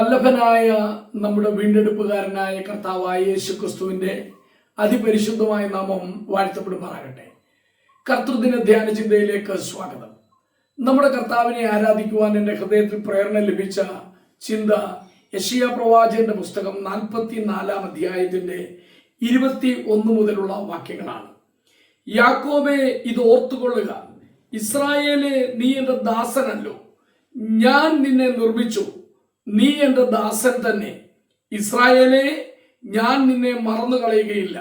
വല്ലഭനായ നമ്മുടെ വീണ്ടെടുപ്പുകാരനായ കർത്താവായ യേശുക്രിസ്തുവിന്റെ അതിപരിശുദ്ധമായ നാമം വാഴ്ത്തപ്പെടുമാറാകട്ടെ. കർത്തൃദിന ധ്യാന ചിന്തയിലേക്ക് സ്വാഗതം. നമ്മുടെ കർത്താവിനെ ആരാധിക്കുവാൻ എൻ്റെ ഹൃദയത്തിൽ പ്രേരണ ലഭിച്ച ചിന്ത യെശയ്യാ പ്രവാചകന്റെ പുസ്തകം 44 അധ്യായത്തിന്റെ 21 മുതലുള്ള വാക്യങ്ങളാണ്. യാക്കോബേ, ഇത് ഓർത്തുകൊള്ളുക, ഇസ്രായേലേ, നീ എൻ്റെ ദാസനല്ലോ, ഞാൻ നിന്നെ നിർമ്മിച്ചു, നീ എൻ്റെ ദാസൻ തന്നെ. ഇസ്രായേലേ, ഞാൻ നിന്നെ മറന്നു കളയുകയില്ല.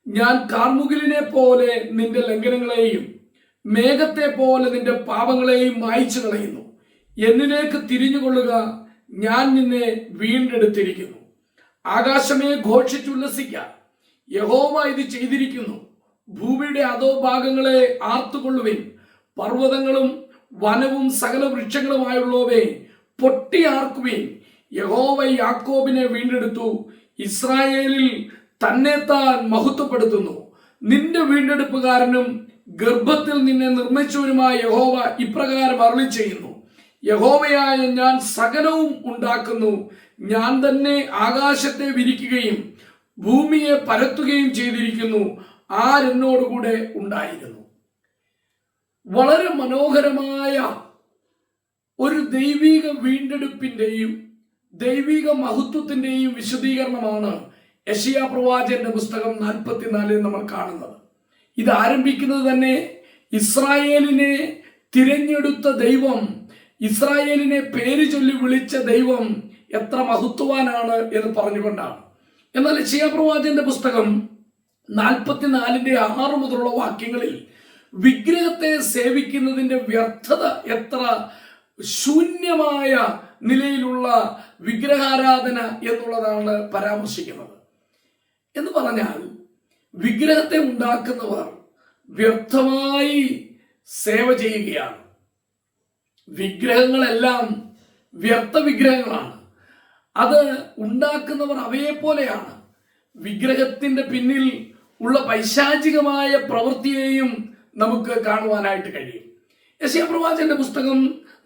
ഞാൻ കാർമുകിലിനെ പോലെ നിന്റെ ലംഘനങ്ങളെയും മേഘത്തെ പോലെ നിന്റെ പാപങ്ങളെയും മായ്ച്ചു കളയുന്നു. എന്നിലേക്ക് തിരിഞ്ഞുകൊള്ളുക, ഞാൻ നിന്നെ വീണ്ടെടുത്തിരിക്കുന്നു. ആകാശമേ, ഘോഷിച്ചുല്ലസിക്ക, യഹോവ ഇത് ചെയ്തിരിക്കുന്നു. ഭൂമിയുടെ അധോഭാഗങ്ങളെ ആർത്തുകൊള്ളുവിൻ. പർവ്വതങ്ങളും വനവും സകല വൃക്ഷങ്ങളുമായുള്ളവേ, പൊട്ടിയാർക്കുവിൻ. യഹോവ യാക്കോബിനെ വീണ്ടെടുത്തു, ഇസ്രായേലിൽ തന്നെത്താൻ മഹത്വപ്പെടുത്തുന്നു. നിന്റെ വീണ്ടെടുപ്പുകാരനും ഗർഭത്തിൽ നിന്നെ നിർമ്മിച്ചവനുമായ യഹോവ ഇപ്രകാരം അരുളി ചെയ്യുന്നു: യഹോവയായ ഞാൻ സകലവും ഉണ്ടാക്കുന്നു. ഞാൻ തന്നെ ആകാശത്തെ വിരിക്കുകയും ഭൂമിയെ പരത്തുകയും ചെയ്തിരിക്കുന്നു. ആരെന്നോടുകൂടെ ഉണ്ടായിരുന്നു? വളരെ മനോഹരമായ ഒരു ദൈവിക വീണ്ടെടുപ്പിന്റെയും ദൈവിക മഹത്വത്തിന്റെയും വിശദീകരണമാണ് യെശയ്യാ പ്രവാചകന്റെ പുസ്തകം 44 നമ്മൾ കാണുന്നത്. ഇത് ആരംഭിക്കുന്നത് തന്നെ ഇസ്രായേലിനെ തിരഞ്ഞെടുത്ത ദൈവം, ഇസ്രായേലിനെ പേര് ചൊല്ലി വിളിച്ച ദൈവം എത്ര മഹത്വവാനാണ് എന്ന് പറഞ്ഞുകൊണ്ടാണ്. എന്നാൽ യെശയ്യാ പ്രവാചകന്റെ പുസ്തകം 44:6 മുതലുള്ള വാക്യങ്ങളിൽ വിഗ്രഹത്തെ സേവിക്കുന്നതിന്റെ വ്യർത്ഥത, എത്ര ശൂന്യമായ നിലയിലുള്ള വിഗ്രഹാരാധന എന്നുള്ളതാണ് പരാമർശിക്കുന്നത്. എന്ന് പറഞ്ഞാൽ വിഗ്രഹത്തെ ഉണ്ടാക്കുന്നവർ വ്യർത്ഥമായി സേവ ചെയ്യുകയാണ്. വിഗ്രഹങ്ങളെല്ലാം വ്യർത്ഥ വിഗ്രഹങ്ങളാണ്. അത് ഉണ്ടാക്കുന്നവർ അവയെ പോലെയാണ്. വിഗ്രഹത്തിന്റെ പിന്നിൽ ഉള്ള പൈശാചികമായ പ്രവൃത്തിയെയും നമുക്ക് കാണുവാനായിട്ട് കഴിയും. യെശയ്യാ പ്രവാചകന്റെ പുസ്തകം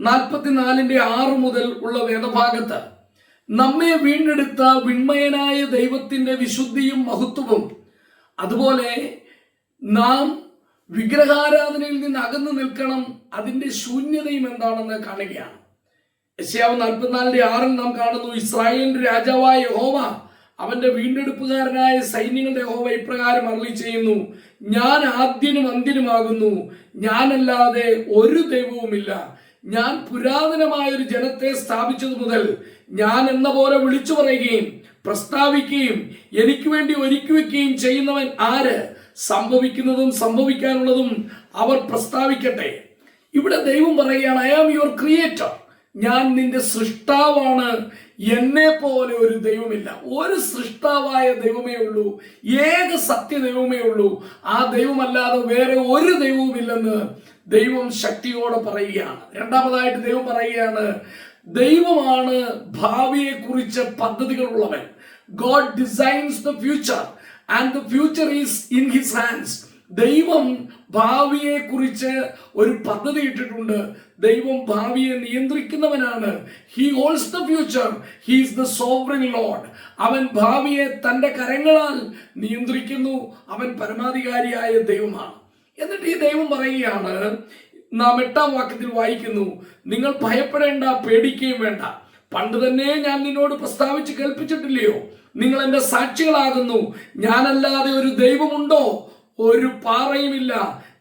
44:6 മുതൽ ഉള്ള വേദഭാഗത്ത് നമ്മെ വീണ്ടെടുത്ത വിണ്മയനായ ദൈവത്തിന്റെ വിശുദ്ധിയും മഹത്വവും, അതുപോലെ നാം വിഗ്രഹാരാധനയിൽ നിന്ന് അകന്നു നിൽക്കണം, അതിന്റെ ശൂന്യതയും എന്താണെന്ന് കാണുകയാണ്. യെശയ്യാവ് 44:6 നാം കാണുന്നു: ഇസ്രായേലിന്റെ രാജാവായ യഹോവ, അവന്റെ വീണ്ടെടുപ്പുകാരനായ സൈന്യങ്ങളുടെ യഹോവ ഇപ്രകാരം അരുളി ചെയ്യുന്നു: ഞാൻ ആദ്യനും അന്ത്യനുമാകുന്നു, ഞാനല്ലാതെ ഒരു ദൈവവുമില്ല. ഞാൻ പുരാതനമായ ഒരു ജനത്തെ സ്ഥാപിച്ചതു മുതൽ ഞാൻ എന്ന പോലെ വിളിച്ചു പറയുകയും പ്രസ്താവിക്കുകയും എനിക്ക് വേണ്ടി ഒരുക്കി വയ്ക്കുകയും ചെയ്യുന്നവൻ ആര്? സംഭവിക്കുന്നതും സംഭവിക്കാനുള്ളതും അവർ പ്രസ്താവിക്കട്ടെ. ഇവിടെ ദൈവം പറയുകയാണ്, ഐ ആം യുവർ ക്രിയേറ്റർ, ഞാൻ നിന്റെ സൃഷ്ടാവാണ്, എന്നെ പോലെ ഒരു ദൈവമില്ല. ഒരു സൃഷ്ടാവായ ദൈവമേ ഉള്ളൂ, ഏക സത്യ ദൈവമേ ഉള്ളൂ. ആ ദൈവമല്ലാതെ വേറെ ഒരു ദൈവവുമില്ലെന്ന് ദൈവം ശക്തിയോടെ പറയുകയാണ്. രണ്ടാമതായിട്ട് ദൈവം പറയുകയാണ്, ദൈവമാണ് ഭാവിയെ കുറിച്ച് പദ്ധതികൾ ഉള്ളവൻ. God designs the future and the future is in his hands. ദൈവം ഭാവിയെ കുറിച്ച് ഒരു പദ്ധതി ഇട്ടിട്ടുണ്ട്. ദൈവം ഭാവിയെ നിയന്ത്രിക്കുന്നവനാണ്. He holds the future. He is the sovereign Lord. അവൻ ഭാവിയെ തന്റെ കരങ്ങളാൽ നിയന്ത്രിക്കുന്നു. അവൻ പരമാധികാരിയായ ദൈവമാണ്. എന്നിട്ട് ഈ ദൈവം പറയുകയാണ്, നാം 8-ാം വാക്യത്തിൽ വായിക്കുന്നു: നിങ്ങൾ ഭയപ്പെടേണ്ട, പേടിക്കുകയും വേണ്ട. പണ്ട് തന്നെ ഞാൻ നിന്നോട് പ്രസ്താവിച്ച് കേൾപ്പിച്ചിട്ടില്ലയോ? നിങ്ങൾ എന്റെ സാക്ഷികളാകുന്നു. ഞാനല്ലാതെ ഒരു ദൈവമുണ്ടോ? ഒരു പാറയുമില്ല.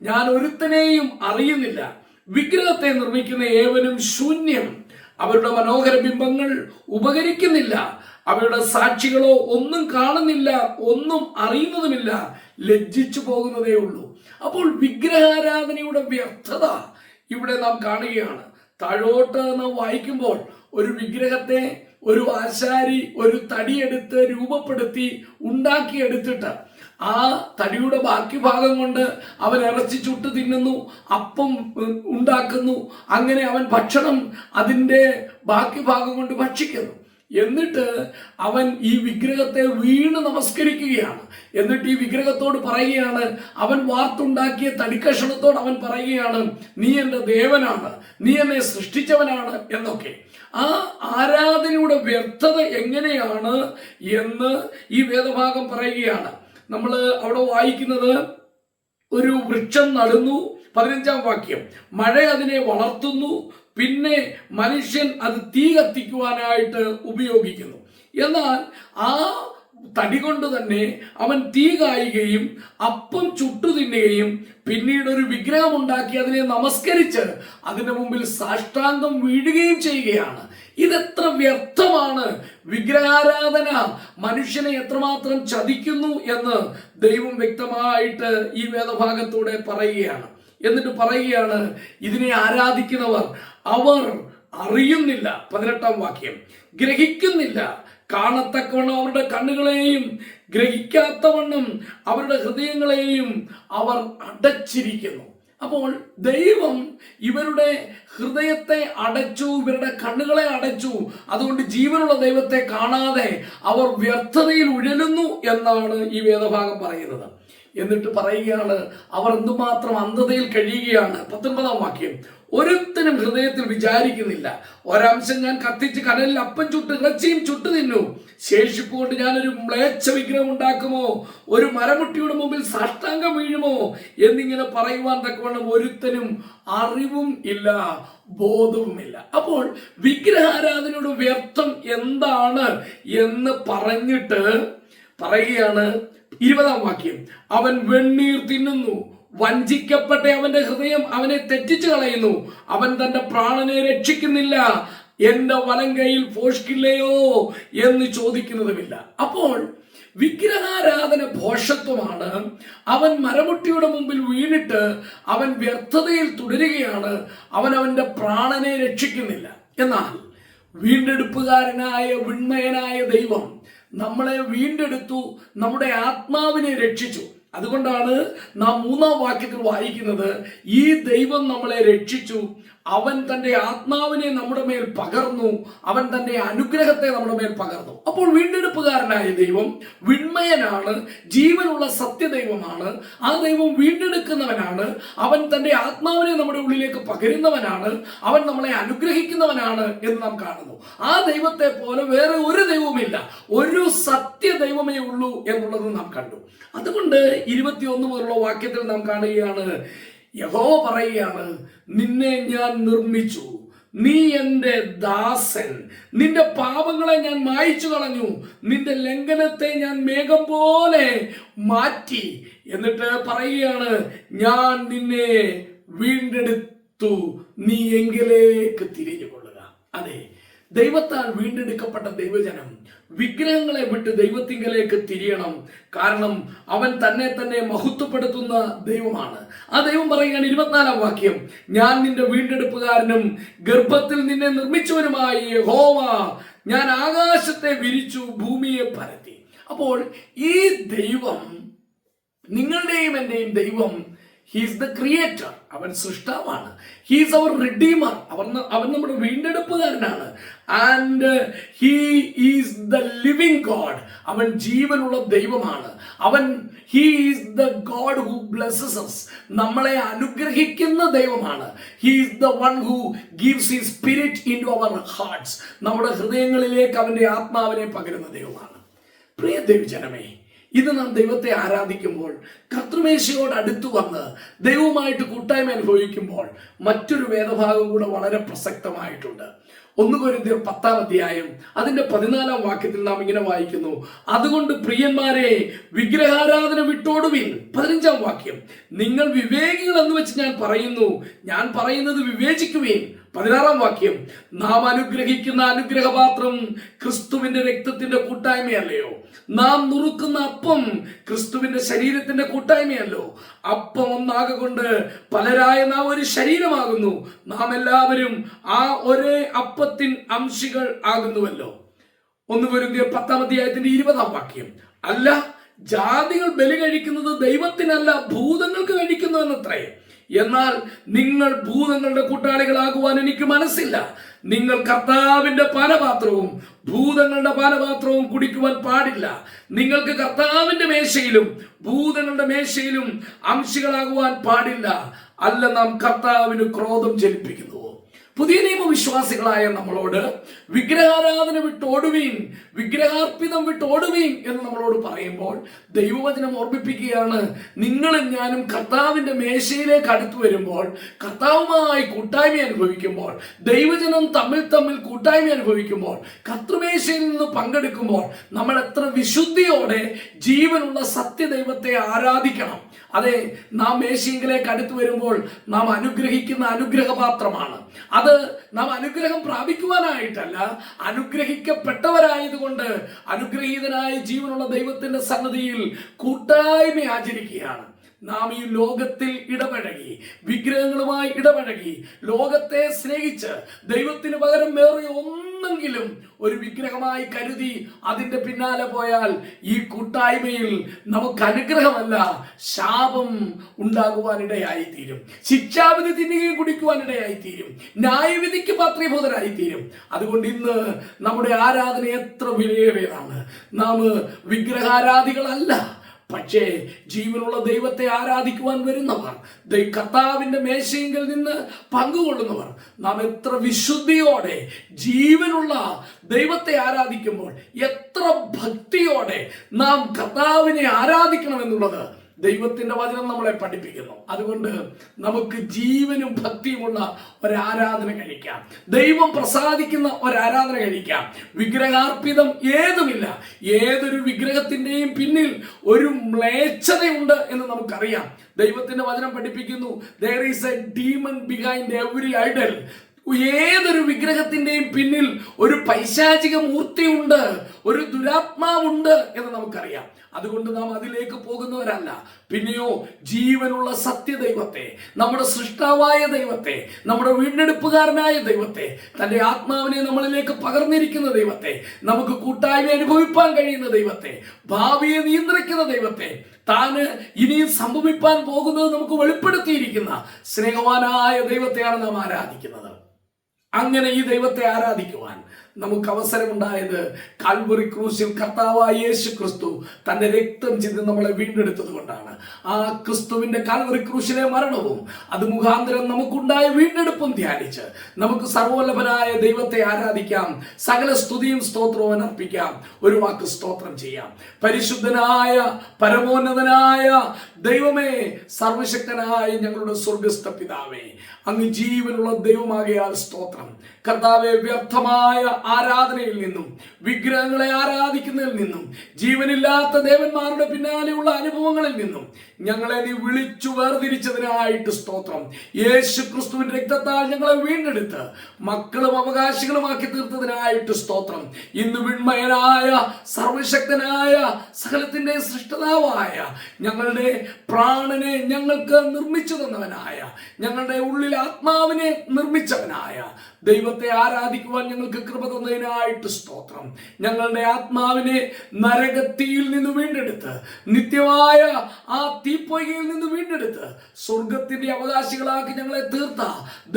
ഞാൻ ഒരുത്തനെയും അറിയുന്നില്ല. വിഗ്രഹത്തെ നിർമ്മിക്കുന്ന ഏവനും ശൂന്യം. അവരുടെ മനോഹര ബിംബങ്ങൾ ഉപകരിക്കുന്നില്ല. അവരുടെ സാക്ഷികളോ ഒന്നും കാണുന്നില്ല, ഒന്നും അറിയുന്നതുമില്ല, ലജ്ജിച്ചു പോകുന്നതേ ഉള്ളൂ. അപ്പോൾ വിഗ്രഹാരാധനയുടെ വ്യർത്ഥത ഇവിടെ നാം കാണുകയാണ്. താഴോട്ട് നാം വായിക്കുമ്പോൾ ഒരു വിഗ്രഹത്തെ ഒരു ആശാരി ഒരു തടിയെടുത്ത് രൂപപ്പെടുത്തി ഉണ്ടാക്കിയെടുത്തിട്ട് ആ തടിയുടെ ബാക്കി ഭാഗം കൊണ്ട് അവൻ ഇറച്ചി ചുട്ട് തിന്നുന്നു, അപ്പം ഉണ്ടാക്കുന്നു. അങ്ങനെ അവൻ ഭക്ഷണം അതിൻ്റെ ബാക്കി ഭാഗം കൊണ്ട് ഭക്ഷിക്കുന്നു. എന്നിട്ട് അവൻ ഈ വിഗ്രഹത്തെ വീണ് നമസ്കരിക്കുകയാണ്. എന്നിട്ട് ഈ വിഗ്രഹത്തോട് പറയുകയാണ്, അവൻ വാർത്തുണ്ടാക്കിയ തടിക്കഷണത്തോട് അവൻ പറയുകയാണ്, നീ എൻ്റെ ദേവനാണ്, നീ എന്നെ സൃഷ്ടിച്ചവനാണ് എന്നൊക്കെ. ആ ആരാധനയുടെ വ്യർത്ഥത എങ്ങനെയാണ് എന്ന് ഈ വേദഭാഗം പറയുകയാണ്. നമ്മൾ അവിടെ വായിക്കുന്നത്, ഒരു വൃക്ഷം നടുന്നു, 15-ാം വാക്യം, മഴ അതിനെ വളർത്തുന്നു, പിന്നെ മനുഷ്യൻ അത് തീ കത്തിക്കുവാനായിട്ട് ഉപയോഗിക്കുന്നു. എന്നാൽ ആ തടി കൊണ്ട് തന്നെ അവൻ തീ കായുകയും അപ്പം ചുട്ടു തിന്നുകയും പിന്നീട് ഒരു വിഗ്രഹം ഉണ്ടാക്കി അതിനെ നമസ്കരിച്ച് അതിന്റെ മുമ്പിൽ സാഷ്ടാംഗം വീഴുകയും ചെയ്യുകയാണ്. ഇതെത്ര വ്യർത്ഥമാണ്! വിഗ്രഹാരാധന മനുഷ്യനെ എത്രമാത്രം ചതിക്കുന്നു എന്ന് ദൈവം വ്യക്തമായിട്ട് ഈ വേദഭാഗത്തൂടെ പറയുകയാണ്. എന്നിട്ട് പറയുകയാണ്, ഇതിനെ ആരാധിക്കുന്നവർ അവർ അറിയുന്നില്ല, 18-ാം വാക്യം, ഗ്രഹിക്കുന്നില്ല, കാണത്തക്കവണ്ണം അവരുടെ കണ്ണുകളെയും ഗ്രഹിക്കാത്തവണ്ണം അവരുടെ ഹൃദയങ്ങളെയും അവർ അടച്ചിരിക്കുന്നു. അപ്പോൾ ദൈവം ഇവരുടെ ഹൃദയത്തെ അടച്ചു, ഇവരുടെ കണ്ണുകളെ അടച്ചു. അതുകൊണ്ട് ജീവനുള്ള ദൈവത്തെ കാണാതെ അവർ വ്യർത്ഥതയിൽ ഉഴലുന്നു എന്നാണ് ഈ വേദഭാഗം പറയുന്നത്. എന്നിട്ട് പറയുകയാണ്, അവർ എന്തുമാത്രം അന്ധതയിൽ കഴിയുകയാണ്. 19-ാം വാക്യം, ഒരുത്തനും ഹൃദയത്തിൽ വിചാരിക്കുന്നില്ല, ഒരംശം ഞാൻ കത്തിച്ച് കനലിൽ അപ്പം ചുട്ട് ഇറച്ചിയും ചുട്ടു തിന്നു, ശേഷിപ്പ് കൊണ്ട് ഞാനൊരു മ്ലേച്ഛ വിഗ്രഹം ഉണ്ടാക്കുമോ, ഒരു മരമുട്ടിയുടെ മുമ്പിൽ സാഷ്ടാംഗം വീഴുമോ എന്നിങ്ങനെ പറയുവാൻ തക്കവണ്ണം ഒരുത്തനും അറിവും ഇല്ല, ബോധവുമില്ല. അപ്പോൾ വിഗ്രഹാരാധനയുടെ വ്യർത്ഥം എന്താണ് എന്ന് പറഞ്ഞിട്ട് പറയുകയാണ് 20-ാം വാക്യം, അവൻ വെണ്ണീർ തിന്നുന്നു, വഞ്ചിക്കപ്പെട്ട അവന്റെ ഹൃദയം അവനെ തെറ്റിച്ചു കളയുന്നു, അവൻ തന്റെ പ്രാണനെ രക്ഷിക്കുന്നില്ല, എന്റെ വലം കൈയിൽ ഭോഷ്കില്ലയോ എന്ന് ചോദിക്കുന്നതുമില്ല. അപ്പോൾ വിഗ്രഹാരാധന ഭോഷത്വമാണ്. അവൻ മരമുട്ടിയുടെ മുമ്പിൽ വീണിട്ട് അവൻ വ്യർത്ഥതയിൽ തുടരുകയാണ്, അവൻ അവന്റെ പ്രാണനെ രക്ഷിക്കുന്നില്ല. എന്നാൽ വീണ്ടെടുപ്പുകാരനായ വിണ്മയനായ ദൈവം നമ്മളെ വീണ്ടെടുത്തു, നമ്മുടെ ആത്മാവിനെ രക്ഷിച്ചു. അതുകൊണ്ടാണ് നാം 3-ാം വാക്യത്തിൽ വായിക്കുന്നത്, ഈ ദൈവം നമ്മളെ രക്ഷിച്ചു, അവൻ തന്റെ ആത്മാവിനെ നമ്മുടെ മേൽ പകർന്നു, അവൻ തന്റെ അനുഗ്രഹത്തെ നമ്മുടെ മേൽ പകർന്നു. അപ്പോൾ വീണ്ടെടുപ്പുകാരനായ ദൈവം വിണ്മയനാണ്, ജീവനുള്ള സത്യദൈവമാണ്. ആ ദൈവം വീണ്ടെടുക്കുന്നവനാണ്, അവൻ തന്റെ ആത്മാവിനെ നമ്മുടെ ഉള്ളിലേക്ക് പകരുന്നവനാണ്, അവൻ നമ്മളെ അനുഗ്രഹിക്കുന്നവനാണ് എന്ന് നാം കാണുന്നു. ആ ദൈവത്തെ പോലെ വേറെ ഒരു ദൈവവുമില്ല, ഒരു സത്യദൈവമേ ഉള്ളൂ എന്നുള്ളത് നാം കണ്ടു. അതുകൊണ്ട് 21 മുതലുള്ള വാക്യത്തിൽ നാം കാണുകയാണ്, യഹോവ പറയുകയാണ്, നിന്നെ ഞാൻ നിർമ്മിച്ചു, നീ എൻ്റെ ദാസൻ, നിന്റെ പാപങ്ങളെ ഞാൻ മായ്ച്ചു കളഞ്ഞു, നിന്റെ ലംഘനത്തെ ഞാൻ മേഘം പോലെ മാറ്റി. എന്നിട്ട് പറയുകയാണ്, ഞാൻ നിന്നെ വീണ്ടെടുത്തു, നീ എങ്കിലേക്ക് തിരിഞ്ഞുകൊള്ളുക. അതെ, ദൈവത്താൽ വീണ്ടെടുക്കപ്പെട്ട ദൈവജനം വിഗ്രഹങ്ങളെ വിട്ട് ദൈവത്തിങ്കലേക്ക് തിരിയണം. കാരണം അവൻ തന്നെ തന്നെ മഹത്വപ്പെടുത്തുന്ന ദൈവമാണ്. ആ ദൈവം പറയുകയാണ് 24-ാം വാക്യം, ഞാൻ നിന്റെ വീണ്ടെടുപ്പുകാരനും ഗർഭത്തിൽ നിന്നെ നിർമ്മിച്ചവനുമായ യഹോവ, ഞാൻ ആകാശത്തെ വിരിച്ചു, ഭൂമിയെ പരത്തി. അപ്പോൾ ഈ ദൈവം, നിങ്ങളുടെയും എന്റെയും ദൈവം, ഹീസ് ദ ക്രിയേറ്റർ, അവൻ സൃഷ്ടാവാണ്. ഹീസ് അവർ റിഡീമർ, അവൻ നമ്മുടെ വീണ്ടെടുപ്പുകാരനാണ്. And he is the living God, അവൻ ജീവനുള്ള ദൈവമാണ്. He is the God who blesses us, നമ്മളെ അനുഗ്രഹിക്കുന്ന ദൈവമാണ്. He is the one who gives his spirit into our hearts, നമ്മുടെ ഹൃദയങ്ങളിലേക്ക് അവന്റെ ആത്മാവിനെ പകരുന്ന ദൈവമാണ്. പ്രിയ ദൈവജനമേ, ഇത് നാം ദൈവത്തെ ആരാധിക്കുമ്പോൾ, കർത്തൃമേശയോട് അടുത്തു വന്ന് ദൈവവുമായിട്ട് കൂട്ടായ്മ അനുഭവിക്കുമ്പോൾ മറ്റൊരു വേദഭാഗം കൂടെ വളരെ പ്രസക്തമായിട്ടുണ്ട്. 1 കൊരിന്ത്യർ 10-ാം അധ്യായം അതിന്റെ 14-ാം വാക്യത്തിൽ നാം ഇങ്ങനെ വായിക്കുന്നു, അതുകൊണ്ട് പ്രിയന്മാരെ വിഗ്രഹാരാധന വിട്ടോടുവിൻ. 15-ാം വാക്യം, നിങ്ങൾ വിവേകികൾ എന്ന് വെച്ച് ഞാൻ പറയുന്നത് വിവേചിക്കുവിൻ. 16-ാം വാക്യം, നാം അനുഗ്രഹിക്കുന്ന അനുഗ്രഹപാത്രം ക്രിസ്തുവിന്റെ രക്തത്തിന്റെ കൂട്ടായ്മയല്ലയോ, നാം നുറുക്കുന്ന അപ്പം ക്രിസ്തുവിന്റെ ശരീരത്തിന്റെ കൂട്ടായ്മയല്ലോ. അപ്പം ഒന്നാകൊണ്ട് പലരായ നാം ഒരു ശരീരമാകുന്നു, നാം എല്ലാവരും ആ ഒരേ അപ്പത്തിൻ അംശികൾ ആകുന്നുവല്ലോ. 1 കൊരിന്ത്യർ 10-ാം അധ്യായത്തിന്റെ 20-ാം വാക്യം, അല്ല, ജാതികൾ ബലി കഴിക്കുന്നത് ദൈവത്തിനല്ല, ഭൂതങ്ങൾക്ക് കഴിക്കുന്നു എന്നത്രേ. എന്നാൽ നിങ്ങൾ ഭൂതങ്ങളുടെ കൂട്ടാളികളാകുവാൻ എനിക്ക് മനസ്സില്ല. നിങ്ങൾ കർത്താവിന്റെ പാനപാത്രവും ഭൂതങ്ങളുടെ പാനപാത്രവും കുടിക്കുവാൻ പാടില്ല. നിങ്ങൾക്ക് കർത്താവിന്റെ മേശയിലും ഭൂതങ്ങളുടെ മേശയിലും അംശികളാകുവാൻ പാടില്ല. അല്ല, നാം കർത്താവിന് ക്രോധം ജനിപ്പിക്കുന്നു. പുതിയ നിയമ വിശ്വാസികളായ നമ്മളോട് വിഗ്രഹാരാധന വിട്ടോടുവീൻ, വിഗ്രഹാർപ്പിതം വിട്ടോടുവീൻ എന്ന് നമ്മളോട് പറയുമ്പോൾ ദൈവവചനം ഓർമ്മിപ്പിക്കുകയാണ്, നിങ്ങളും ഞാനും കർത്താവിന്റെ മേശയിലേക്ക് അടുത്തു വരുമ്പോൾ, കർത്താവുമായി കൂട്ടായ്മ അനുഭവിക്കുമ്പോൾ, ദൈവജനം തമ്മിൽ കൂട്ടായ്മ അനുഭവിക്കുമ്പോൾ, കർത്തൃമേശയിൽ നിന്ന് പങ്കെടുക്കുമ്പോൾ നമ്മൾ എത്ര വിശുദ്ധിയോടെ ജീവനുള്ള സത്യദൈവത്തെ ആരാധിക്കണം. അതെ, നാം മേശയിലേക്ക് അടുത്തു വരുമ്പോൾ നാം അനുഗ്രഹിക്കുന്ന അനുഗ്രഹപാത്രമാണ്. അത് നാം അനുഗ്രഹം പ്രാപിക്കുവാനായിട്ടല്ല, അനുഗ്രഹിക്കപ്പെട്ടവരായതുകൊണ്ട് അനുഗ്രഹീതനായ ജീവനുള്ള ദൈവത്തിന്റെ സന്നിധിയിൽ കൂട്ടായ്മ ആചരിക്കുകയാണ്. നാം ഈ ലോകത്തിൽ ഇടപഴകി, വിഗ്രഹങ്ങളുമായി ഇടപഴകി, ലോകത്തെ സ്നേഹിച്ച് ദൈവത്തിന് പകരം വേറെ ഒന്നെങ്കിലും ഒരു വിഗ്രഹമായി കരുതി അതിന്റെ പിന്നാലെ പോയാൽ ഈ കൂട്ടായ്മയിൽ നമുക്ക് അനുഗ്രഹമല്ല, ശാപം ഉണ്ടാകുവാനിടയായി തീരും. ശിക്ഷാവിധി തിന്നുകയും കുടിക്കുവാനിടയായി തീരും. ന്യായവിധിക്ക് പാത്രീഭൂതരായി തീരും. അതുകൊണ്ട് ഇന്ന് നമ്മുടെ ആരാധന എത്ര വിലയേറിയതാണ്. നാം വിഗ്രഹാരാധികളല്ല, പക്ഷേ ജീവനുള്ള ദൈവത്തെ ആരാധിക്കുവാൻ വരുന്നവർ, കർത്താവിന്റെ മേശയെങ്കിൽ നിന്ന് പങ്കുകൊള്ളുന്നവർ, നാം എത്ര വിശുദ്ധിയോടെ ജീവനുള്ള ദൈവത്തെ ആരാധിക്കുമ്പോൾ എത്ര ഭക്തിയോടെ നാം കർത്താവിനെ ആരാധിക്കണം എന്നുള്ളത് ദൈവത്തിന്റെ വചനം നമ്മളെ പഠിപ്പിക്കുന്നു. അതുകൊണ്ട് നമുക്ക് ജീവനും ഭക്തിയുമുള്ള ഒരാരാധന കഴിക്കാം. ദൈവം പ്രസാദിക്കുന്ന ഒരാരാധന കഴിക്കാം. വിഗ്രഹാർപ്പിതം ഏതുമില്ല. ഏതൊരു വിഗ്രഹത്തിന്റെയും പിന്നിൽ ഒരു മ്ലേച്ഛതയുണ്ട് എന്ന് നമുക്കറിയാം. ദൈവത്തിന്റെ വചനം പഠിപ്പിക്കുന്നു, there is a demon behind every idol. ഏതൊരു വിഗ്രഹത്തിന്റെയും പിന്നിൽ ഒരു പൈശാചിക മൂർത്തിയുണ്ട്, ഒരു ദുരാത്മാവുണ്ട് എന്ന് നമുക്കറിയാം. അതുകൊണ്ട് നാം അതിലേക്ക് പോകുന്നവരല്ല. പിന്നെയോ ജീവനുള്ള സത്യദൈവത്തെ, നമ്മുടെ സൃഷ്ടാവായ ദൈവത്തെ, നമ്മുടെ വീണ്ടെടുപ്പുകാരനായ ദൈവത്തെ, തന്റെ ആത്മാവിനെ നമ്മളിലേക്ക് പകർന്നിരിക്കുന്ന ദൈവത്തെ, നമുക്ക് കൂട്ടായ്മ അനുഭവിപ്പാൻ കഴിയുന്ന ദൈവത്തെ, ഭാവിയെ നിയന്ത്രിക്കുന്ന ദൈവത്തെ, താന് ഇനിയും സംഭവിപ്പാൻ പോകുന്നത് നമുക്ക് വെളിപ്പെടുത്തിയിരിക്കുന്ന സ്നേഹവാനായ ദൈവത്തെയാണ് നാം ആരാധിക്കുന്നത്. അങ്ങനെ ഈ ദൈവത്തെ ആരാധിക്കുവാൻ നമുക്ക് അവസരമുണ്ടായത് കാൽവറി ക്രൂശിൽ കർത്താവായ യേശു ക്രിസ്തു തന്റെ രക്തം ചിന്തി നമ്മളെ വീണ്ടെടുത്തത് കൊണ്ടാണ്. ആ ക്രിസ്തുവിന്റെ കാൽവറി ക്രൂശിലെ മരണവും അത് മുഖാന്തരം നമുക്കുണ്ടായ വീണ്ടെടുപ്പും ധ്യാനിച്ച് നമുക്ക് സർവ്വവല്ലഭനായ ദൈവത്തെ ആരാധിക്കാം. സകല സ്തുതിയും സ്തോത്രവും അർപ്പിക്കാം. ഒരു വാക്ക് സ്തോത്രം ചെയ്യാം. പരിശുദ്ധനായ പരമോന്നതനായ ദൈവമേ, സർവശക്തനായ ഞങ്ങളുടെ സ്വർഗസ്ഥ പിതാവേ, അങ്ങ് ജീവനുള്ള ദൈവമാകയാൽ സ്തോത്രം. കർത്താവെ, വ്യർത്ഥമായ ആരാധനയിൽ നിന്നും, വിഗ്രഹങ്ങളെ ആരാധിക്കുന്നതിൽ നിന്നും, ജീവനില്ലാത്ത ദേവന്മാരുടെ പിന്നാലെയുള്ള അനുഭവങ്ങളിൽ നിന്നും ഞങ്ങളെ നീ വിളിച്ചു വേർതിരിച്ചതിനായിട്ട് സ്തോത്രം. യേശു ക്രിസ്തുവിന്റെ രക്തത്താൽ ഞങ്ങളെ വീണ്ടെടുത്ത് മക്കളും അവകാശികളുമാക്കി തീർത്തതിനായിട്ട് സ്തോത്രം. ഇന്ന് വിൺമയനായ സർവശക്തനായ സകലത്തിന്റെ സൃഷ്ടാവായ ഞങ്ങളുടെ പ്രാണനെ ഞങ്ങൾക്ക് നിർമ്മിച്ചു തന്നവനായ, ഞങ്ങളുടെ ഉള്ളിൽ ആത്മാവിനെ നിർമ്മിച്ചവനായ ദൈവത്തെ ആരാധിക്കുവാൻ ഞങ്ങൾക്ക് കൃപ തന്നതിനായിട്ട് സ്തോത്രം. ഞങ്ങളുടെ ആത്മാവിനെ നരകത്തിയിൽ നിന്ന് വീണ്ടെടുത്ത്, നിത്യമായ ആ തീപ്പൊയ്കയിൽ നിന്ന് വീണ്ടെടുത്ത് സ്വർഗത്തിന്റെ അവകാശികളാക്കി ഞങ്ങളെ തീർത്ത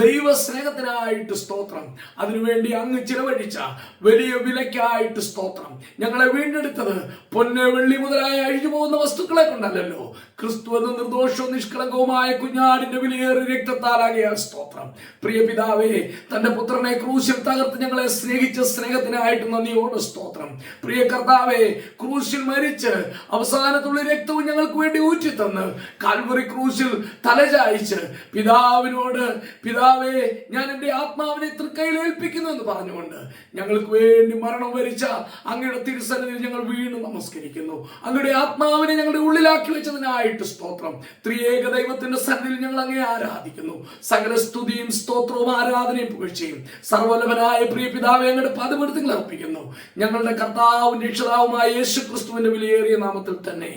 ദൈവ സ്നേഹത്തിനായിട്ട് സ്തോത്രം. അതിനുവേണ്ടി അങ്ങ് ചിലവഴിച്ച വലിയ വിലയ്ക്കായിട്ട് സ്തോത്രം. ഞങ്ങളെ വീണ്ടെടുത്തത് പൊന്ന് വെള്ളി മുതലായ അഴിഞ്ഞു പോകുന്ന വസ്തുക്കളെ കൊണ്ടല്ലോ, ക്രിസ്തു എന്ന നിർദോഷവും നിഷ്കളങ്കവുമായ കുഞ്ഞാടിന്റെ വിലയേറിയ രക്തത്താലാകിയാൽ സ്തോത്രം. പ്രിയ പിതാവേ, തന്റെ പുത്രനെ ക്രൂശിൽ തകർത്ത് ഞങ്ങളെ സ്നേഹിച്ച സ്നേഹത്തിനായിട്ട് നന്ദിയോട് സ്തോത്രം. പ്രിയ കർത്താവേ, ക്രൂശിൽ മരിച്ച് അവസാനത്തുള്ള രക്തവും ഞങ്ങൾക്ക് വേണ്ടി ഊറ്റിത്തന്ന് കാൽവറി ക്രൂശിൽ തലചായിച്ച് പിതാവിനോട്, പിതാവേ, ഞാൻ എന്റെ ആത്മാവിനെ തൃക്കൈയിൽ ഏൽപ്പിക്കുന്നു എന്ന് പറഞ്ഞുകൊണ്ട് ഞങ്ങൾക്ക് വേണ്ടി മരണം വരിച്ച അങ്ങയുടെ തിരുസന്നിധിയിൽ ഞങ്ങൾ വീണ്ടും നമസ്കരിക്കുന്നു. അങ്ങയുടെ ആത്മാവിനെ ഞങ്ങളുടെ ഉള്ളിലാക്കി വെച്ചതിനായിട്ട് സ്തോത്രം. ത്രിയേക ദൈവത്തിന്റെ സന്നിധിയിൽ ഞങ്ങൾ അങ്ങേ ആരാധിക്കുന്നു. സകല സ്തുതിയും സ്തോത്രവും ആരാധനയും പുകഴ്ചയും സർവ്വവല്ലഭനായ പ്രിയ പിതാവേ, അങ്ങയുടെ പാദപീഠത്തിൽ അർപ്പിക്കുന്നു. ഞങ്ങളുടെ കർത്താവും രക്ഷിതാവുമായ യേശു ക്രിസ്തുവിന്റെ വിലയേറിയ നാമത്തിൽ തന്നെ.